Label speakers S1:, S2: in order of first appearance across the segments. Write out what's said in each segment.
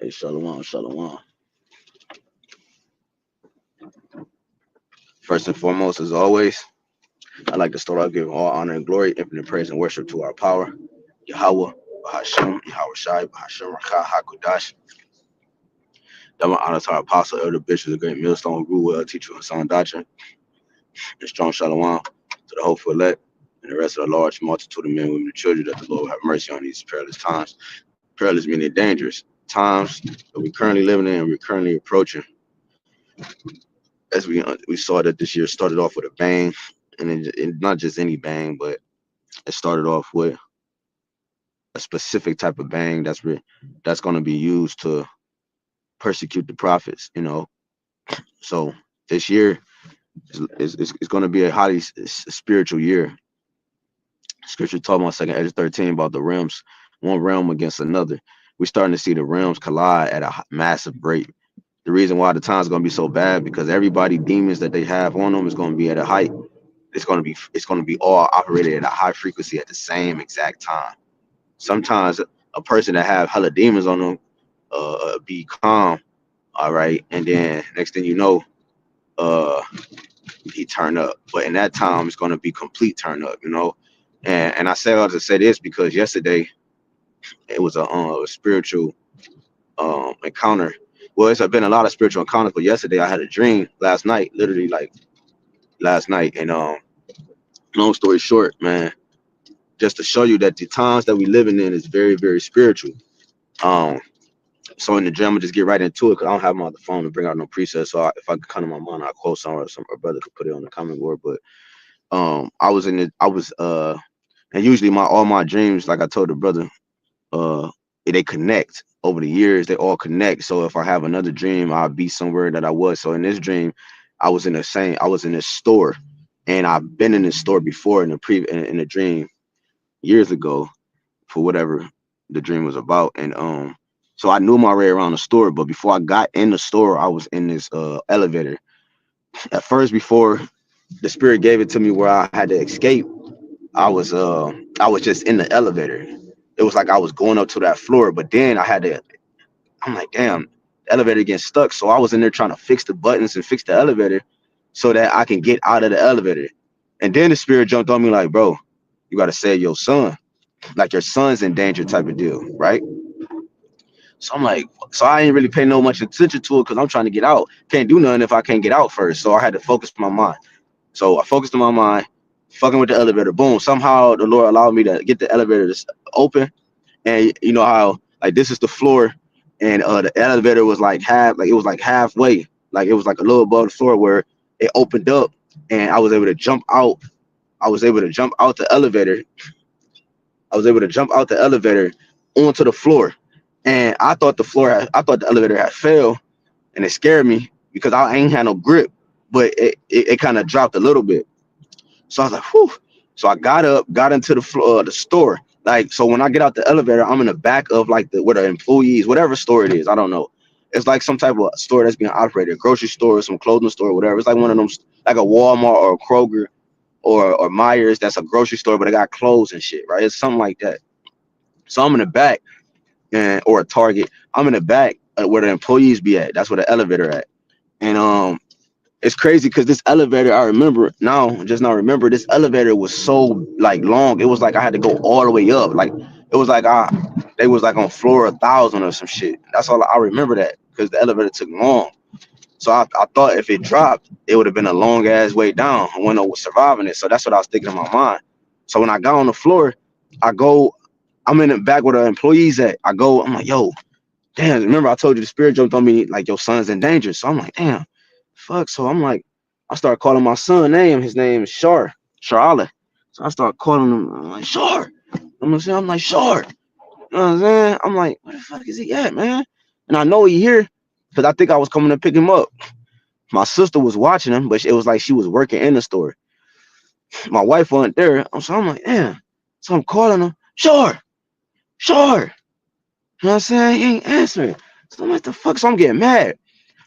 S1: Hey, shalom, shalom. First and foremost, as always, I'd like to start off giving all honor and glory, infinite praise and worship to our power, YAHAWAH, BAHASHAM, YAHAWASHI, BAHASHAM, Rawchaa, HAQADASH. Double honor to our apostle, elder bishop, the great millstone who grew well, teacher and son doctrine, and strong shalom to the hopeful elect and the rest of the large multitude of men, women, and children that the Lord will have mercy on these perilous times. Perilous meaning dangerous times that we're currently living in and we're currently approaching. As we saw that this year started off with a bang, and not just any bang, but it started off with a specific type of bang that's going to be used to persecute the prophets. So this year is going to be a highly spiritual year. Scripture talking about 2 Ezra 13 about the realms, one realm against another. We're starting to see the realms collide at a massive rate. The reason why the time's going to be so bad because everybody demons that they have on them is going to be at a height. It's going to be all operated at a high frequency at the same exact time. Sometimes a person that have hella demons on them be calm, all right, and then next thing you know, he turn up. But in that time, it's going to be complete turn up, And I say all to say this because yesterday it was a spiritual encounter. Well, it's been a lot of spiritual encounters, but yesterday I had a dream last night, literally like last night, and long story short, man, just to show you that the times that we living in is very, very spiritual. So in the dream, I'm gonna just get right into it because I don't have my other phone to bring out no presets. So if I could come to my mind, I'll quote somewhere, some a brother could put it on the comment board. But and usually all my dreams, like I told the brother, they connect over the years. They all connect. So if I have another dream, I'll be somewhere that I was. So in this dream, I was in this store, and I've been in this store before in the dream years ago for whatever the dream was about. And so I knew my way around the store, but before I got in the store, I was in this elevator. At first, before the spirit gave it to me where I had to escape, I was just in the elevator. It was like I was going up to that floor, but then I'm like, damn, the elevator getting stuck. So I was in there trying to fix the buttons and fix the elevator so that I can get out of the elevator. And then the spirit jumped on me like, bro, you got to save your son. Like your son's in danger type of deal, right? So I'm like, so I ain't really paying no much attention to it because I'm trying to get out. Can't do nothing if I can't get out first. So I had to focus my mind. So I focused on my mind, fucking with the elevator. Boom. Somehow the Lord allowed me to get the elevator to open. And you know how like this is the floor, and the elevator was like it was like halfway, like it was like a little above the floor where it opened up, and I was able to jump out. I was able to jump out the elevator. I was able to jump out the elevator onto the floor, and I thought the elevator had failed, and it scared me because I ain't had no grip, but it kind of dropped a little bit. So I was like, whew. So I got up, got into the floor, the store. Like, so when I get out the elevator, I'm in the back of like where the employees, whatever store it is, I don't know. It's like some type of store that's being operated, a grocery store, some clothing store, whatever. It's like one of them, like a Walmart or a Kroger or Myers. That's a grocery store, but it got clothes and shit, right? It's something like that. So I'm in the back, or a Target. I'm in the back where the employees be at. That's where the elevator at. And it's crazy because this elevator, I remember now, just now remember, this elevator was so like long. It was like I had to go all the way up. Like it was like they was like on floor 1,000 or some shit. That's all I remember, that because the elevator took long. So I thought if it dropped, it would have been a long ass way down. I wouldn't know surviving it. So that's what I was thinking in my mind. So when I got on the floor, I'm in the back where the employees at. I'm like, yo, damn, remember I told you the spirit jumped on me like your son's in danger. So I'm like, damn, fuck. So I'm like, I start calling my son name. His name is Charlotte. So I start calling him. I'm like, Shar. I'm like, Shar. You know what I'm saying? I'm like, where the fuck is he at, man? And I know he here because I think I was coming to pick him up. My sister was watching him, but it was like she was working in the store. My wife wasn't there. So I'm like, damn. So I'm calling him, Shar. You know what I'm saying? He ain't answering. So I'm like, the fuck? So I'm getting mad.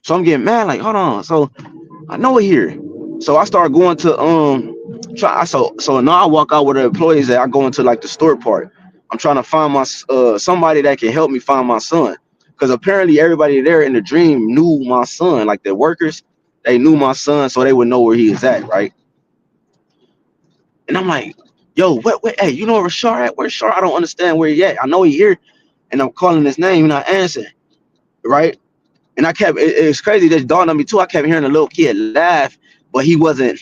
S1: Like, hold on. So I know he here. So I start going to so now I walk out with the employees that I go into like the store part. I'm trying to find my somebody that can help me find my son. because apparently everybody there in the dream knew my son, like the workers, they knew my son, so they would know where he is at, right? And I'm like, yo, what, hey, you know where Rashard at? Where's Rashard? I don't understand where he at. I know he here, and I'm calling his name, and not answering, right? And I kept, it's crazy. This dawned on me too. I kept hearing a little kid laugh, but he wasn't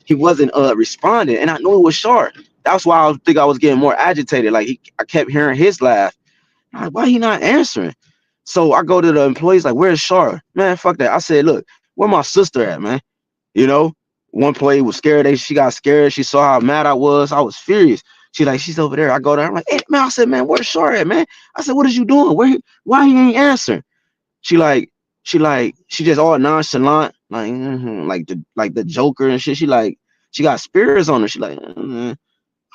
S1: responding, and I knew it was Shard. That's why I think I was getting more agitated. Like I kept hearing his laugh. I'm like, why he not answering? So I go to the employees like, where's Shard? Man, fuck that. I said, look, where my sister at, man? You know, one employee was scared. She got scared. She saw how mad I was. I was furious. She's over there. I go there. I'm like, hey, man. I said, man, where's Shard at, man? I said, what is you doing? Why he ain't answering? She like, she just all nonchalant, like, like the Joker and shit. She got spirits on her. She like,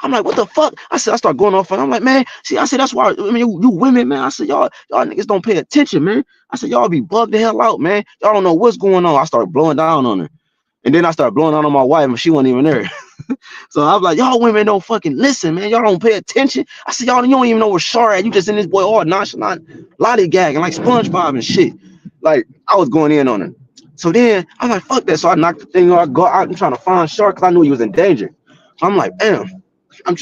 S1: I'm like, what the fuck? I said, I start going off, and I'm like, man, see, I said, that's why, I mean, you women, man. I said, y'all niggas don't pay attention, man. I said, y'all be bugged the hell out, man. Y'all don't know what's going on. I start blowing down on her. And then I started blowing down on my wife, and she wasn't even there. So I was like, y'all women don't fucking listen, man. Y'all don't pay attention. I said, y'all, you don't even know where Shar at. You just in this boy all nonchalant, lollygagging like SpongeBob and shit. Like, I was going in on her. So then I'm like, fuck that. So I knocked the thing off. I go out and trying to find Shar because I knew he was in danger. So I'm like, damn. I'm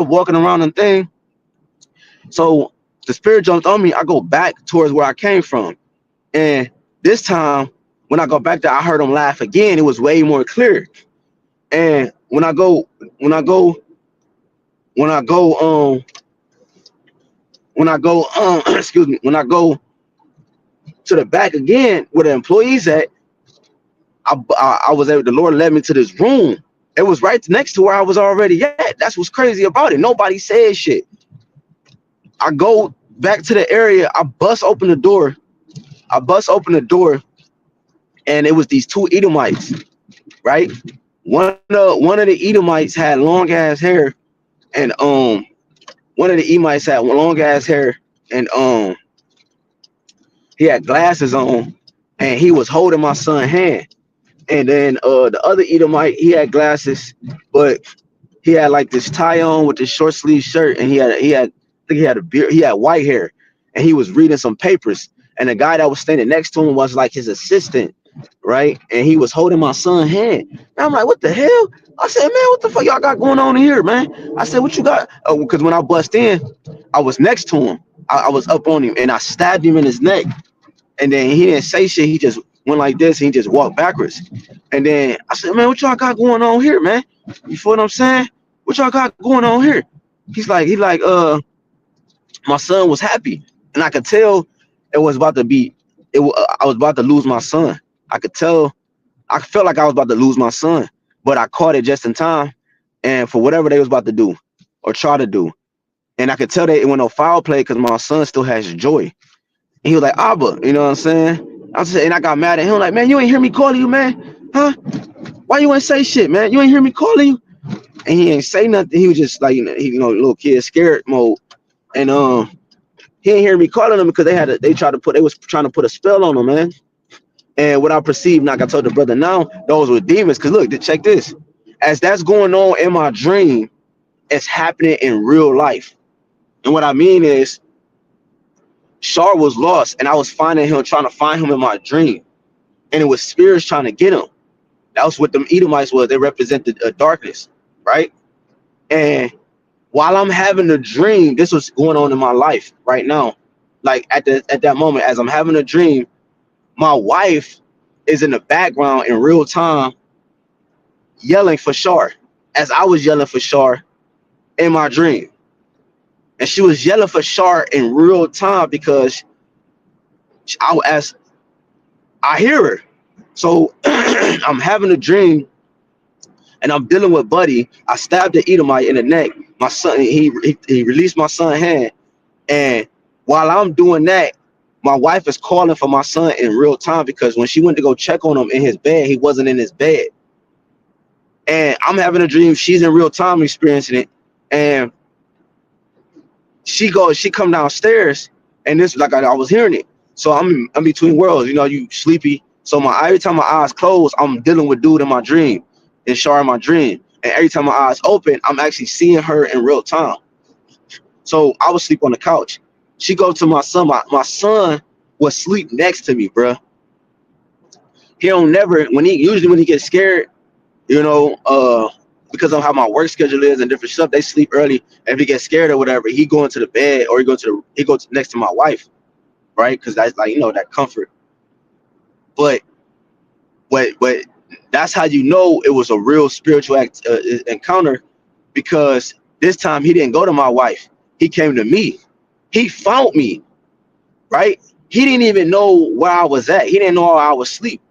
S1: walking around and thing. So the spirit jumped on me. I go back towards where I came from. And this time, when I go back there, I heard him laugh again. It was way more clear. And when I go, excuse me, when I go to the back again where the employees at, I was able, the Lord led me to this room. It was right next to where I was already at. That's what's crazy about it. Nobody said shit. I go back to the area. I bust open the door, and it was these two Edomites, right? One of the Edomites had long ass hair, and and he had glasses on, and he was holding my son's hand. And then the other Edomite, he had glasses, but he had like this tie on with this short sleeve shirt, and I think he had a beard. He had white hair, and he was reading some papers. And the guy that was standing next to him was like his assistant, right? And he was holding my son's hand. And I'm like, what the hell? I said, man, what the fuck y'all got going on here, man? I said, what you got? Because when I bust in, I was next to him. I was up on him, and I stabbed him in his neck. And then he didn't say shit. He just went like this. And he just walked backwards. And then I said, man, what y'all got going on here, man? You feel what I'm saying? What y'all got going on here? He like, my son was happy. And I could tell it was about to be, I was about to lose my son. I could tell, I felt like I was about to lose my son, but I caught it just in time. And for whatever they was about to do or try to do. And I could tell that it went no foul play because my son still has joy. And he was like, Abba, you know what I'm saying? And I got mad at him, like, man, you ain't hear me calling you, man? Huh? Why you ain't say shit, man? You ain't hear me calling you? And he ain't say nothing. He was just like, little kid scared mode. And he ain't hear me calling him because they was trying to put a spell on him, man. And what I perceived, like I told the brother now, those were demons. Cause look, check this. As that's going on in my dream, it's happening in real life. And what I mean is, Shar was lost, and I was trying to find him in my dream. And it was spirits trying to get him. That was what them Edomites was. They represented darkness, right? And while I'm having a dream, this was going on in my life right now. Like at that moment, as I'm having a dream, my wife is in the background in real time yelling for Shar, as I was yelling for Shar in my dream. And she was yelling for Shar in real time because I hear her. So I'm having a dream and I'm dealing with Buddy. I stabbed the Edomite in the neck. My son, he released my son's hand. And while I'm doing that, my wife is calling for my son in real time because when she went to go check on him in his bed, he wasn't in his bed. And I'm having a dream. She's in real time experiencing it. And she come downstairs, and this like I was hearing it. So I'm between worlds. You sleepy. So every time my eyes close, I'm dealing with dude in my dream, and Shar in my dream. And every time my eyes open, I'm actually seeing her in real time. So I was asleep on the couch. She go to my son. My son was sleep next to me, bruh. He don't never when he gets scared, you know, because of how my work schedule is and different stuff, they sleep early. And if he gets scared or whatever, he go into the bed or he goes next to my wife, right? Because that's like, you know, that comfort. But but that's how you know it was a real spiritual encounter, because this time he didn't go to my wife. He came to me. He found me, right? He didn't even know where I was at. He didn't know I was asleep.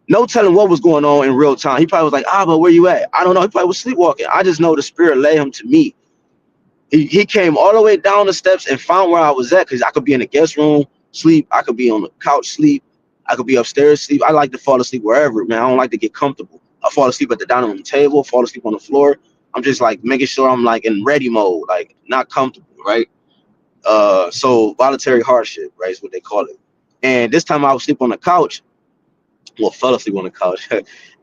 S1: No telling what was going on in real time. He probably was like, but where you at? I don't know. He probably was sleepwalking. I just know the spirit led him to me. He came all the way down the steps and found where I was at, because I could be in the guest room, sleep. I could be on the couch, sleep. I could be upstairs, sleep. I like to fall asleep wherever, man. I don't like to get comfortable. I fall asleep at the dining room table, fall asleep on the floor. I'm just like making sure I'm like in ready mode, like not comfortable, right? So voluntary hardship, right, is what they call it. And this time I was sleep on the couch, well, fell asleep on the couch,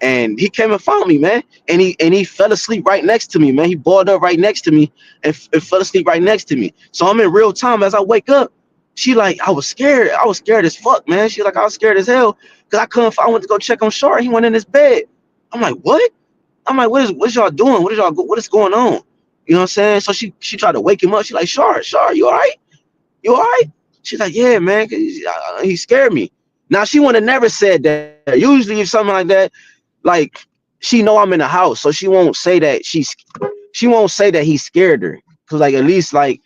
S1: and he came and found me, man. And he fell asleep right next to me, man. He balled up right next to me and fell asleep right next to me. So I'm in real time as I wake up. She like, I was scared. I was scared as fuck, man. She like, I was scared as hell because I couldn't. I went to go check on Short. He went in his bed. I'm like, what? I'm like, what y'all doing? What is going on? You know what I'm saying? So she tried to wake him up. She like, Short, you all right? You all right? She's like, yeah, man, 'cause he scared me. Now she would have never said that. Usually, if something like that, like she know I'm in the house, so she won't say that he scared her. Cause like at least like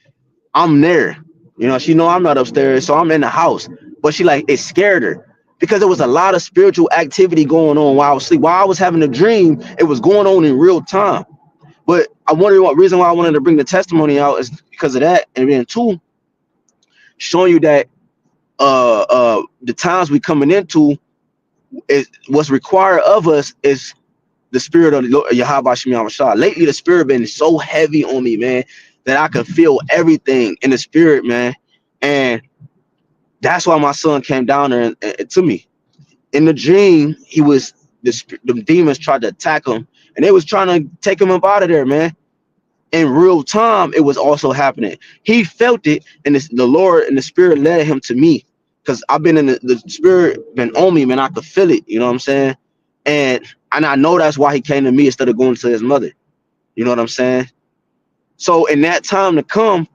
S1: I'm there. You know, she know I'm not upstairs, so I'm in the house. But she like it scared her because there was a lot of spiritual activity going on while I was asleep. While I was having a dream, it was going on in real time. But I wonder what reason why I wanted to bring the testimony out is because of that, and then two, showing you that the times we coming into is what's required of us is the spirit of the Lord, YAHWASHI. Lately, the spirit been so heavy on me, man, that I can feel everything in the spirit, man. And that's why my son came down there and to me. In the dream, the demons tried to attack him, and they was trying to take him up out of there, man. In real time, it was also happening. He felt it, and the Lord and the spirit led him to me, because I've been in the spirit been on me, man. I could feel it, you know what I'm saying? And I know that's why he came to me instead of going to his mother. You know what I'm saying? So in that time to come,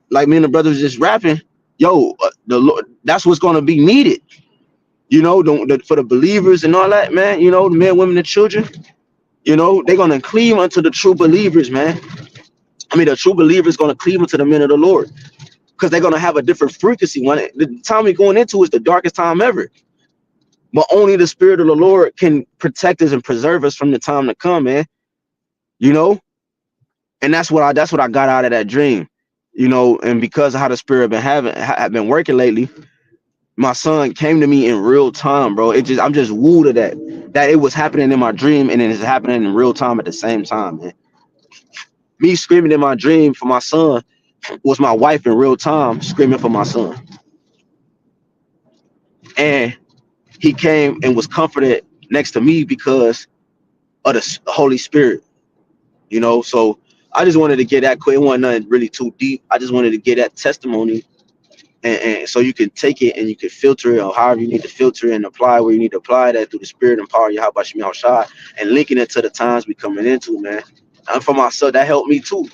S1: like me and the brothers just rapping, yo, the Lord, that's what's gonna be needed. You know, for the believers and all that, man. You know, the men, women, and children. You know, they're gonna cleave unto the true believers, man. I mean, the true believers gonna cleave unto the men of the Lord, because they're gonna have a different frequency. When the time we're going into is the darkest time ever, but only the spirit of the Lord can protect us and preserve us from the time to come, man. You know, and that's what I got out of that dream, you know. And because of how the spirit have been working lately, my son came to me in real time, bro. I'm just wooed to that it was happening in my dream and it is happening in real time at the same time, man. Me screaming in my dream for my son was my wife in real time screaming for my son, and he came and was comforted next to me because of the Holy Spirit, you know. So I just wanted to get that quick. It wasn't nothing really too deep. I just wanted to get that testimony, and so you can take it and you can filter it, or however you need to filter it and apply where you need to apply that through the spirit and power of YAHWASHI, and linking it to the times we coming into, man. And for myself, that helped me too.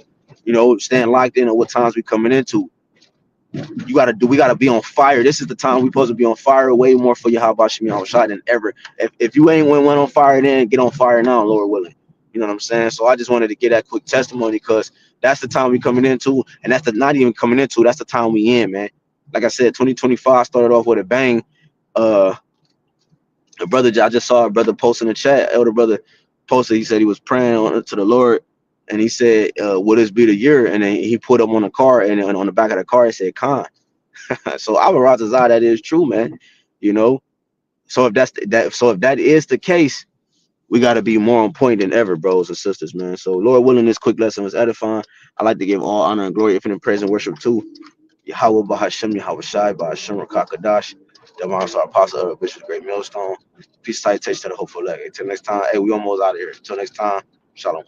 S1: You know, staying locked in on what times we coming into. We gotta be on fire. This is the time we supposed to be on fire way more for YAHWASHI than ever. If you ain't went on fire then, get on fire now, Lord willing. You know what I'm saying? So I just wanted to get that quick testimony, because that's the time we coming into, and that's the not even coming into, that's the time we in, man. Like I said, 2025 started off with a bang. Uh, a brother, I just saw a brother post in the chat. Elder brother posted. He said he was praying to the Lord, and he said, "Will this be the year?" And then he put up on the car, and on the back of the car it said "Khan." So I would rather say that is true, man. You know. So if that is the case, we got to be more on point than ever, bros and sisters, man. So Lord willing, this quick lesson was edifying. I like to give all honor and glory, infinite praise and worship to Yahawah, BAHASHAM, YAHAWASHI, BAHASHAM, HAQADASH, the Master Apostle of Bishop Great Millstone. Peace, tight, taste to the hopeful leg. Until next time, hey, we almost out of here. Until next time, shalom.